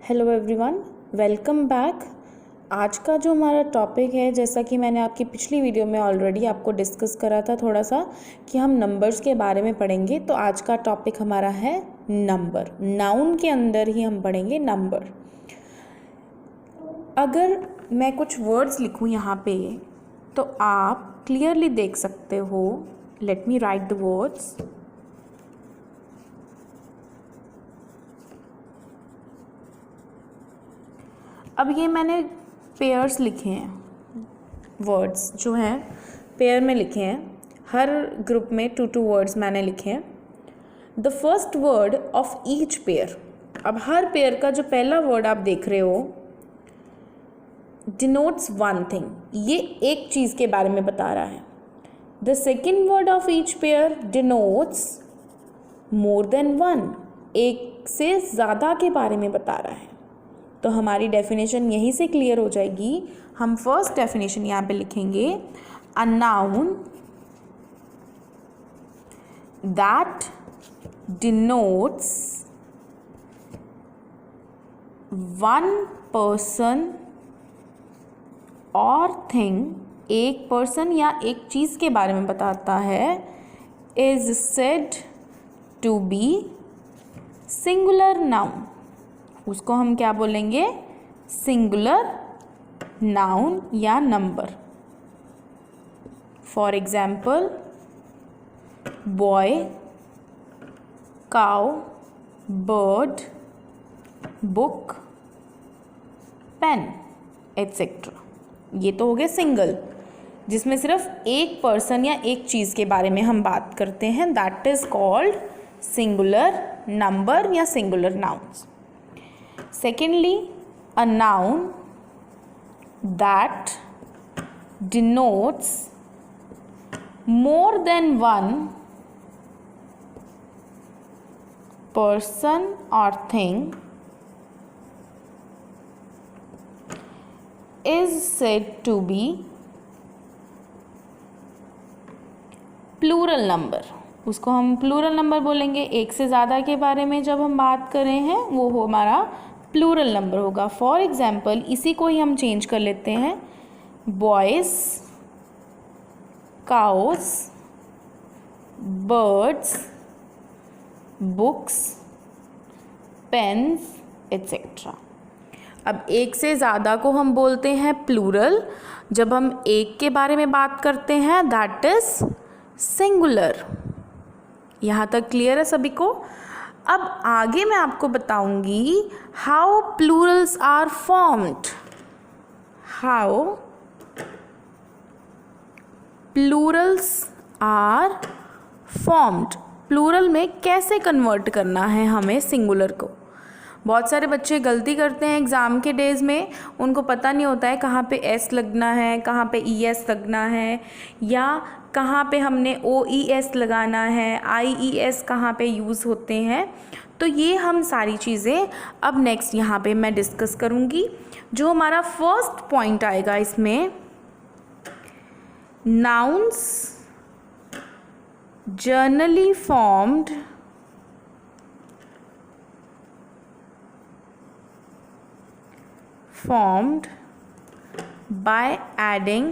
Hello everyone, welcome back. आज का जो हमारा टॉपिक है, जैसा कि मैंने आपकी पिछली वीडियो में ऑलरेडी आपको डिस्कस करा था थोड़ा सा कि हम नंबर्स के बारे में पढ़ेंगे। तो आज का टॉपिक हमारा है नंबर। नाउन के अंदर ही हम पढ़ेंगे नंबर। अगर मैं कुछ वर्ड्स लिखूं यहाँ पे तो आप क्लियरली देख सकते हो। Let me right the words. अब ये मैंने पेयर्स लिखे हैं, वर्ड्स जो हैं पेयर में लिखे हैं। हर ग्रुप में 2 वर्ड्स मैंने लिखे हैं। The first word of each pair. अब हर पेयर का जो पहला वर्ड आप देख रहे हो डिनोट्स वन थिंग, ये एक चीज़ के बारे में बता रहा है। The second word of each pair denotes more than one, एक से ज़्यादा के बारे में बता रहा है। तो हमारी डेफिनेशन यहीं से क्लियर हो जाएगी। हम फर्स्ट डेफिनेशन यहाँ पे लिखेंगे, a noun that denotes one person और थिंग, एक पर्सन या एक चीज़ के बारे में बताता है, is said to be singular noun. उसको हम क्या बोलेंगे? सिंगुलर नाउन या number. For example, boy, cow, bird, book, pen etcetera. ये तो हो गया सिंगल, जिसमें सिर्फ एक पर्सन या एक चीज़ के बारे में हम बात करते हैं। That is called singular number या singular nouns. Secondly, a noun that denotes more than one person or thing is said to be plural number। उसको हम प्लूरल नंबर बोलेंगे। एक से ज़्यादा के बारे में जब हम बात कर रहे हैं वो हमारा प्लूरल नंबर होगा। फॉर एग्जाम्पल, इसी को ही हम चेंज कर लेते हैं, boys, cows, birds, books, pens etcetera. अब एक से ज़्यादा को हम बोलते हैं प्लूरल। जब हम एक के बारे में बात करते हैं दैट इज सिंगुलर। यहाँ तक क्लियर है सभी को? अब आगे मैं आपको बताऊंगी how plurals are formed. How plurals are formed, plural में कैसे कन्वर्ट करना है हमें सिंगुलर को। बहुत सारे बच्चे गलती करते हैं एग्ज़ाम के डेज़ में, उनको पता नहीं होता है कहाँ पे एस लगना है, कहाँ पे ई एस लगना है, या कहाँ पे हमने ओ ई एस लगाना है, आई ई एस कहाँ पे यूज़ होते हैं। तो ये हम सारी चीज़ें अब नेक्स्ट यहाँ पे मैं डिस्कस करूँगी। जो हमारा फर्स्ट पॉइंट आएगा इसमें, nouns generally formed by adding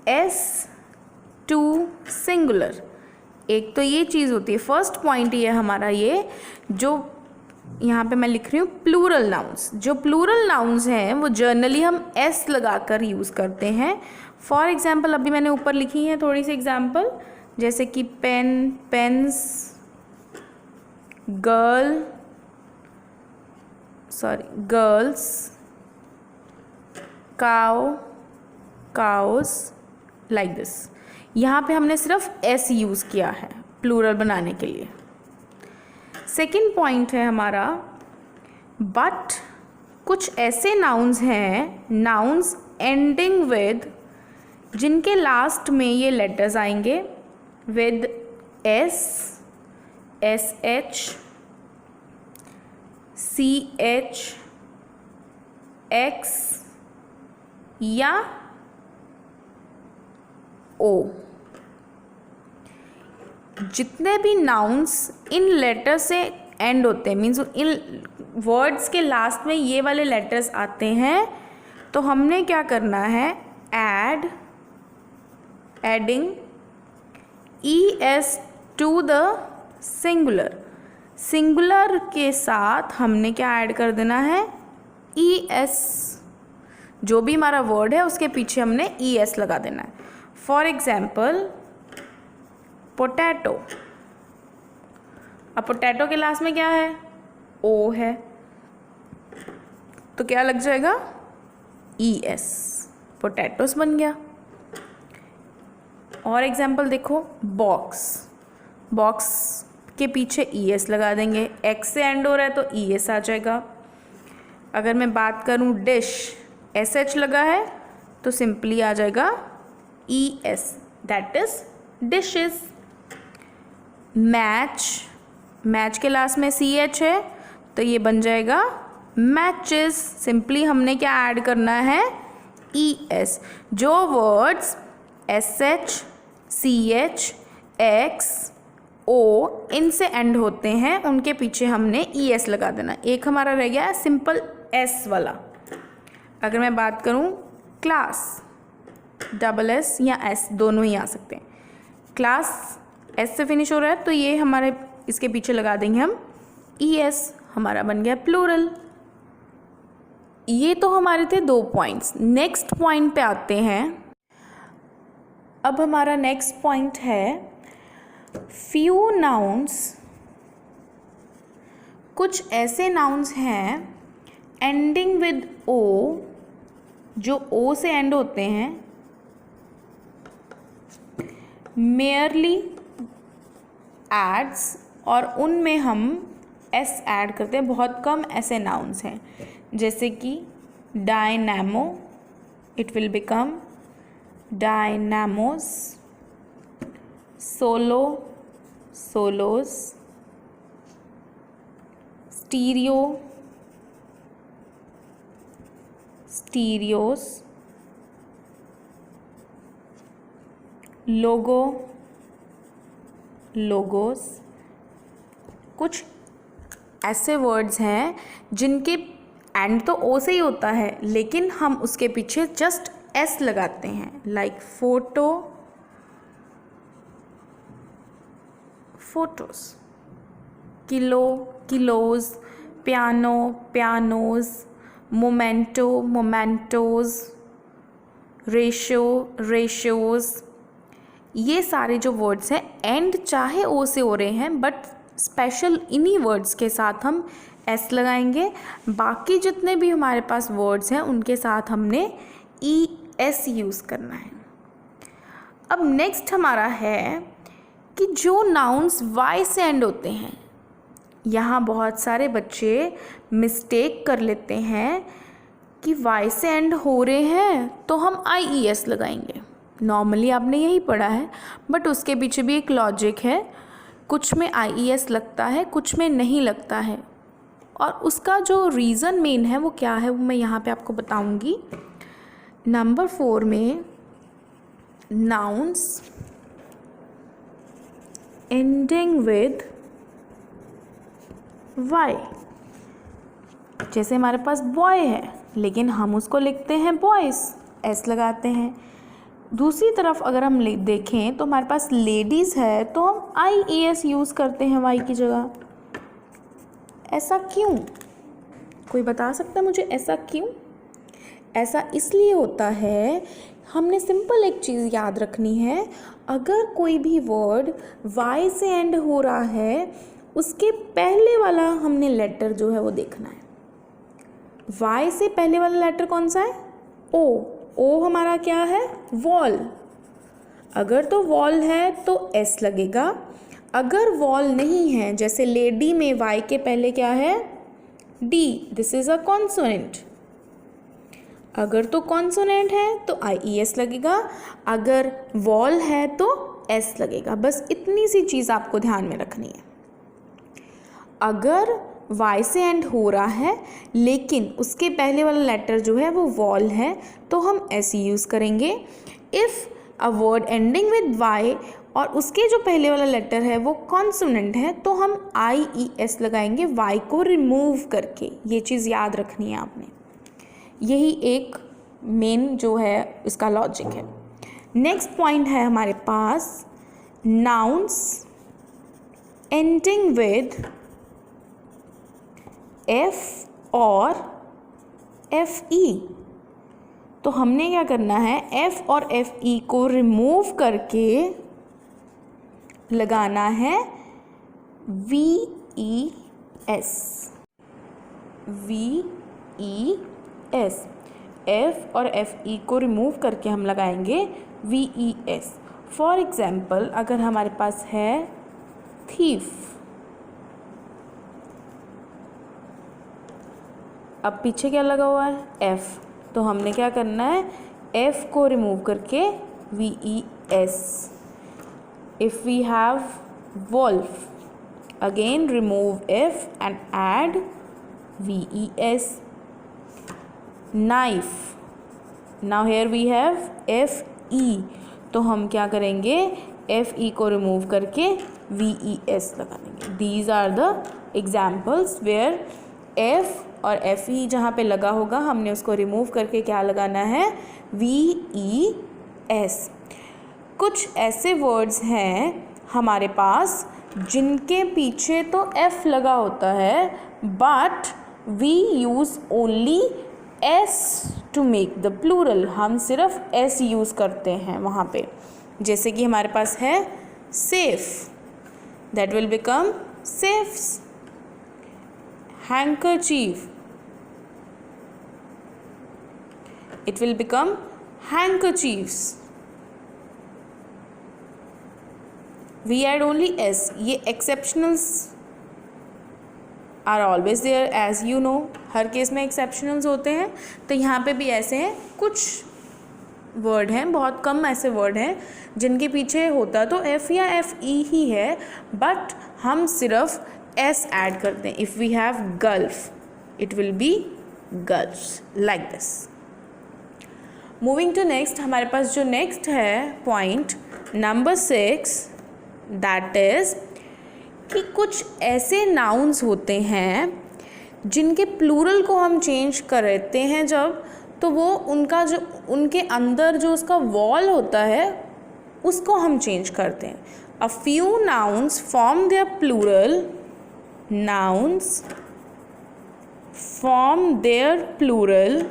s to singular। एक तो ये चीज़ होती है, फर्स्ट पॉइंट ये हमारा, ये जो यहाँ पे मैं लिख रही हूँ प्लूरल नाउन्स। जो प्लूरल नाउन्स हैं वो जर्नली हम s लगाकर यूज़ करते हैं। फॉर एग्जाम्पल, अभी मैंने ऊपर लिखी है थोड़ी सी एग्जाम्पल, जैसे कि pen, pens, girls, cow, cows, like this. यहाँ पे हमने सिर्फ एस यूज़ किया है प्लूरल बनाने के लिए। सेकंड पॉइंट है हमारा, बट कुछ ऐसे नाउन्स हैं, नाउन्स एंडिंग विद, जिनके लास्ट में ये लेटर्स आएंगे with S, S H, C H, X या ओ। जितने भी नाउन्स इन लेटर से एंड होते हैं, मीन्स इन वर्ड्स के लास्ट में ये वाले लेटर्स आते हैं, तो हमने क्या करना है, adding ES to the singular. Singular के साथ हमने क्या ऐड कर देना है, ES। जो भी हमारा वर्ड है उसके पीछे हमने ES लगा देना है। For example potato. अब पोटैटो के लास्ट में क्या है, O है, तो क्या लग जाएगा, ES, पोटैटोस बन गया। और एग्जाम्पल देखो, बॉक्स। बॉक्स के पीछे ES लगा देंगे, X से एंड हो रहा है तो ES आ जाएगा। अगर मैं बात करूँ डिश, SH लगा है तो सिंपली आ जाएगा ES, that is dishes. Match, match के लास्ट में CH है तो ये बन जाएगा मैचेस। सिंपली हमने क्या ऐड करना है, ES। जो words SH, CH, X, O इनसे एंड होते हैं उनके पीछे हमने ES लगा देना। एक हमारा रह गया सिंपल S वाला। अगर मैं बात करूं क्लास, SS या S दोनों ही आ सकते हैं। क्लास S से फिनिश हो रहा है तो ये हमारे इसके पीछे लगा देंगे हम ES, हमारा बन गया प्लूरल। ये तो हमारे थे 2 पॉइंट्स। नेक्स्ट पॉइंट पे आते हैं। अब हमारा नेक्स्ट पॉइंट है फ्यू नाउन्स। कुछ ऐसे नाउन्स हैं एंडिंग विद O, जो O से एंड होते हैं, मेयरली एड्स, और उनमें हम S ऐड करते हैं। बहुत कम ऐसे नाउन्स हैं, जैसे कि dynamo, it will become dynamos, solo, solos, stereo, stereos, logo, logos. कुछ ऐसे वर्ड्स हैं जिनके एंड तो O से ही होता है, लेकिन हम उसके पीछे जस्ट S लगाते हैं, like photo, photos, kilo, kilos, piano, pianos, memento, mementos, ratio, ratios. ये सारे जो वर्ड्स हैं एंड चाहे O से हो रहे हैं, बट स्पेशल इन्हीं वर्ड्स के साथ हम S लगाएंगे। बाकी जितने भी हमारे पास वर्ड्स हैं उनके साथ हमने ES यूज़ करना है। अब नेक्स्ट हमारा है कि जो नाउन्स Y से एंड होते हैं, यहाँ बहुत सारे बच्चे मिस्टेक कर लेते हैं कि Y से एंड हो रहे हैं तो हम IES लगाएंगे। नॉर्मली आपने यही पढ़ा है, बट उसके पीछे भी एक लॉजिक है। कुछ में IES लगता है, कुछ में नहीं लगता है, और उसका जो रीज़न मेन है वो क्या है वो मैं यहाँ पे आपको बताऊँगी। नंबर 4 में नाउन्स एंडिंग विद Y, जैसे हमारे पास बॉय है लेकिन हम उसको लिखते हैं बॉयज़, S लगाते हैं। दूसरी तरफ अगर हम देखें तो हमारे पास लेडीज़ है तो हम IES यूज़ करते हैं Y की जगह। ऐसा क्यों? कोई बता सकता है मुझे ऐसा क्यों? ऐसा इसलिए होता है, हमने सिंपल एक चीज़ याद रखनी है, अगर कोई भी वर्ड Y से एंड हो रहा है उसके पहले वाला हमने लेटर जो है वो देखना है। Y से पहले वाला लेटर कौन सा है? O। O हमारा क्या है? वॉल। अगर तो वॉल है तो S लगेगा। अगर वॉल नहीं है, जैसे लेडी में Y के पहले क्या है? D, this is a consonant. अगर तो कॉन्सोनेंट है तो IES लगेगा, अगर वॉल है तो S लगेगा। बस इतनी सी चीज़ आपको ध्यान में रखनी है। अगर Y से एंड हो रहा है लेकिन उसके पहले वाला लेटर जो है वो वॉल है तो हम S यूज़ करेंगे। If a word ending with Y और उसके जो पहले वाला लेटर है वो कॉन्सोनेंट है, तो हम IES लगाएंगे Y को रिमूव करके। ये चीज़ याद रखनी है आपने, यही एक मेन जो है इसका लॉजिक है। नेक्स्ट पॉइंट है हमारे पास नाउन्स एंडिंग विद F और FE। तो हमने क्या करना है, F और FE को रिमूव करके लगाना है VES। VES, F और FE को रिमूव करके हम लगाएंगे VES। फॉर एग्जाम्पल, अगर हमारे पास है थीफ, अब पीछे क्या लगा हुआ है, F, तो हमने क्या करना है, F को रिमूव करके VES। If we have wolf, again remove F and add VES. Knife, now here we have FE, तो हम क्या करेंगे, FE को रिमूव करके VES लगा देंगे। These are the examples where F और FE जहाँ पे लगा होगा हमने उसको रिमूव करके क्या लगाना है, VES। कुछ ऐसे वर्ड्स हैं हमारे पास जिनके पीछे तो F लगा होता है, but we use only S to make the plural. हम सिर्फ S यूज़ करते हैं वहाँ पे। जैसे कि हमारे पास है safe, that will become safes. Handkerchief, it will become handkerchiefs. We add only S. ये exceptionals are always there as you know. Her case में exceptionals होते हैं, तो यहाँ पे भी ऐसे हैं। कुछ वर्ड हैं, बहुत कम ऐसे वर्ड हैं जिनके पीछे होता तो F या FE ही है, बट हम सिर्फ S ऐड करते हैं। If we have gulf, it will be gulfs, like this. Moving to next, हमारे पास जो नेक्स्ट है पॉइंट नंबर 6, दैट इज़ कि कुछ ऐसे नाउन्स होते हैं जिनके प्लूरल को हम चेंज करते हैं जब, तो वो उनका जो उनके अंदर जो उसका वॉल होता है उसको हम चेंज करते हैं। A few nouns form their plural, nouns form their plural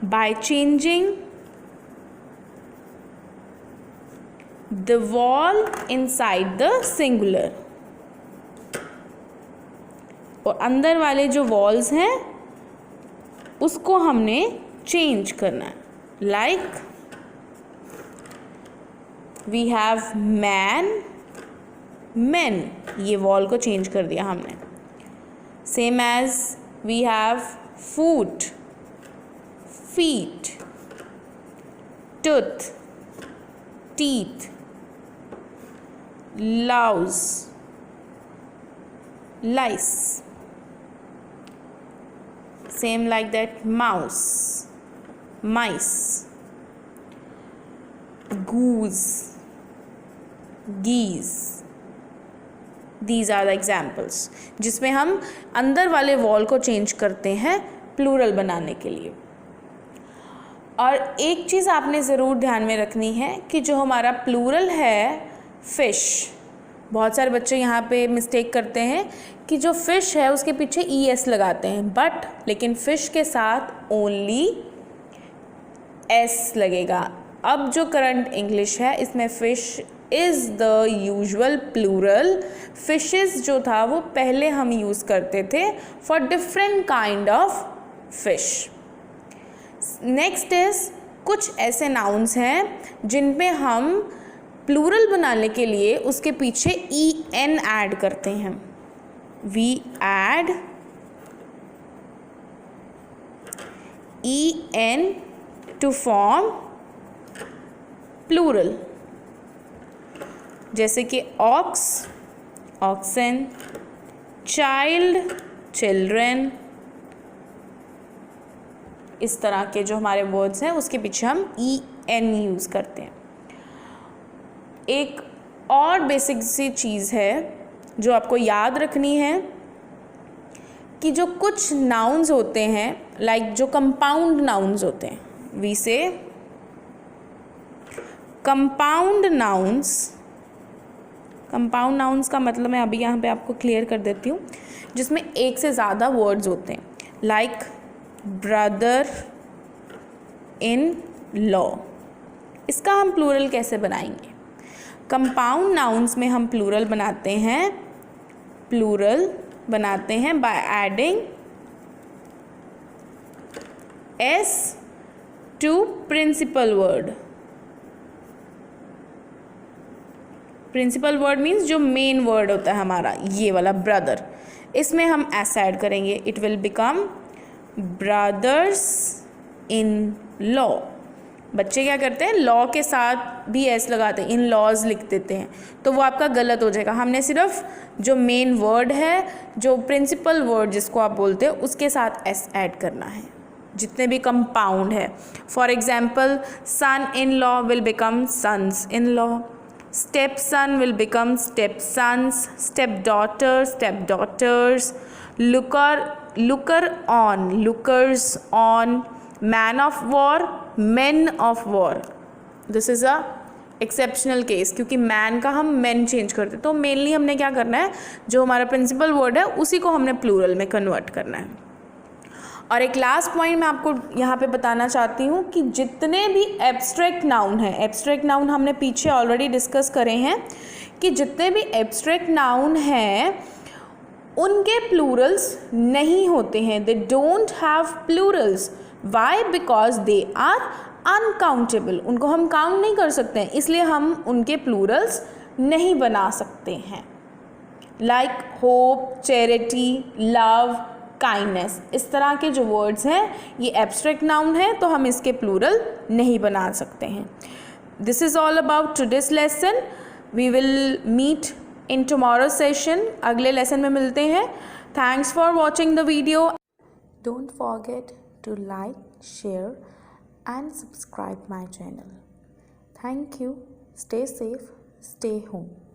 by changing the vowel inside the singular। और अंदर वाले जो वॉल्स हैं उसको हमने चेंज करना है। Like we have man, men, ये वॉल को चेंज कर दिया हमने। Same as we have foot, feet, tooth, teeth, louse, lice. Same like that, mouse, mice, goose, geese. These are the examples जिसमें हम अंदर वाले वॉल को चेंज करते हैं प्लूरल बनाने के लिए। और एक चीज़ आपने ज़रूर ध्यान में रखनी है कि जो हमारा प्लूरल है फ़िश, बहुत सारे बच्चे यहाँ पे मिस्टेक करते हैं कि जो फ़िश है उसके पीछे ES लगाते हैं, बट लेकिन फ़िश के साथ ओनली S लगेगा। अब जो करंट इंग्लिश है इसमें fish is the usual plural. Fishes जो था वो पहले हम यूज़ करते थे for different kind of fish. Next is कुछ ऐसे नाउन्स हैं जिन पे हम प्लूरल बनाने के लिए उसके पीछे EN ऐड करते हैं। We add EN to form plural, जैसे कि ऑक्स, ऑक्सन, चाइल्ड, चिल्ड्रेन। इस तरह के जो हमारे वर्ड्स हैं उसके पीछे हम EN यूज़ करते हैं। एक और बेसिक सी चीज़ है जो आपको याद रखनी है कि जो कुछ नाउन्स होते हैं, लाइक जो कंपाउंड नाउन्स होते हैं, वी से कंपाउंड नाउन्स। कंपाउंड नाउन्स का मतलब मैं अभी यहाँ पे आपको क्लियर कर देती हूँ, जिसमें एक से ज़्यादा वर्ड्स होते हैं, लाइक ब्रदर इन लॉ। इसका हम प्लूरल कैसे बनाएंगे? कंपाउंड नाउन्स में हम प्लूरल बनाते हैं by adding S to principal word. Principal word means जो मेन वर्ड होता है हमारा, ये वाला ब्रदर, इसमें हम एस ऐड करेंगे। It will become brothers in law. बच्चे क्या करते हैं, लॉ के साथ भी एस लगाते हैं, इन लॉज लिख देते हैं, तो वो आपका गलत हो जाएगा। हमने सिर्फ जो मेन वर्ड है, जो प्रिंसिपल वर्ड जिसको आप बोलते हैं, उसके साथ एस ऐड करना है, जितने भी कंपाउंड है। For example, son in law will become sons in law, stepson will become stepsons, stepdaughter stepdaughters, looker on lookers on, man of war men of war। This is a exceptional case, क्योंकि man का हम men change करते हैं, तो mainly हमने क्या करना है, जो हमारा प्रिंसिपल वर्ड है उसी को हमने प्लूरल में कन्वर्ट करना है। और एक लास्ट पॉइंट मैं आपको यहाँ पे बताना चाहती हूँ कि जितने भी एब्स्ट्रैक्ट नाउन हैं, एब्स्ट्रैक्ट नाउन हमने पीछे ऑलरेडी डिस्कस करे हैं, कि जितने भी एब्स्ट्रैक्ट नाउन हैं उनके प्लूरल्स नहीं होते हैं, they don't have plurals. Why? Because they are uncountable, उनको हम काउंट नहीं कर सकते हैं, इसलिए हम उनके प्लूरल्स नहीं बना सकते हैं। Like hope, charity, love, kindness, इस तरह के जो वर्ड्स हैं ये एब्स्ट्रैक्ट नाउन है, तो हम इसके प्लूरल नहीं बना सकते हैं। This is all about today's lesson. We will meet in tomorrow session. अगले लेसन में मिलते हैं। Thanks for watching the video. Don't forget to like, share and subscribe my channel. Thank you. Stay safe, stay home.